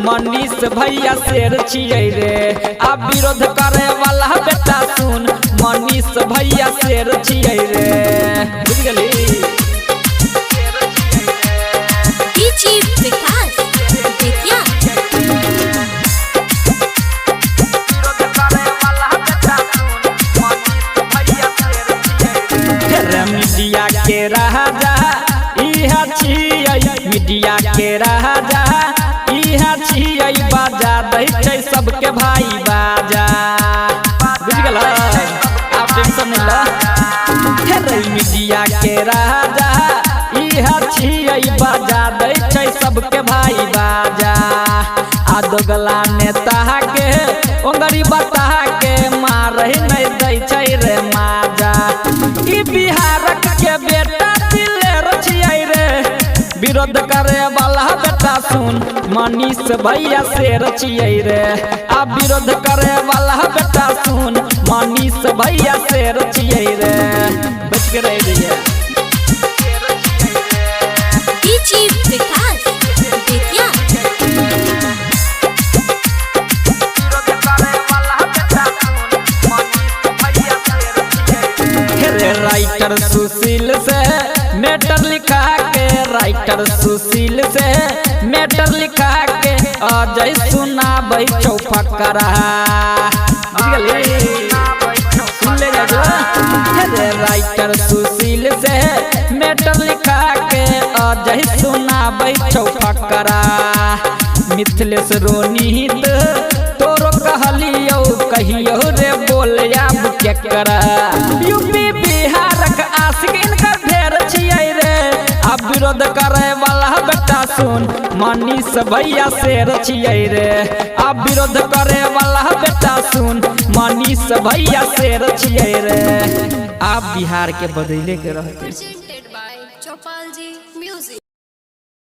मनीष भैया शेर छियै रे। अब विरोध करे वाला बेटा सुन, मनीष भैया शेर छियै रे। बुझ गेली? मीडिया के राजा इहा छियै, मीडिया के राजा इहा छियै, बाजा दै छै सबके भाई बाजा। बुझ गेल? आप टेंशन नहीं ला। रे मीडिया के राजा इहा छियै, बाजा दै छै सबके भाई बाजा। आ दोगला नेता के ओंगरी बता के मारे नहीं दै छै रे माजा। ई बिहारक के बेटा दिलेर छियै रे। विरोध करे वाला बेटा सुन, मनीष भैया शेर छियै रे। अब विरोध करे वाला बेटा सुन, मनीष भैया शेर छियै रे। बच के रह जइए। राइटर सुशील से मैटर लिखा के, राइटर सुशील से मैटर लिखा के, अजय सुनाबै चौफकरा। बुझ गेली? सुन ले जा। राइटर सुशील से मैटर लिखा के, अजय सुनाबै चौफकरा। मिथिलेश रोनीत तोरो कहलियो कहियो रे बोल आब केकरा। यूपी बिहारक आशिक इनकर ढेर छियै रे। अब विरोध करे वाला बेटा सुन, मनीष भैया शेर छियै रे। अब विरोध करे वाला बेटा सुन, मनीष भैया शेर छियै रे। आप बिहार के बदले के रहते।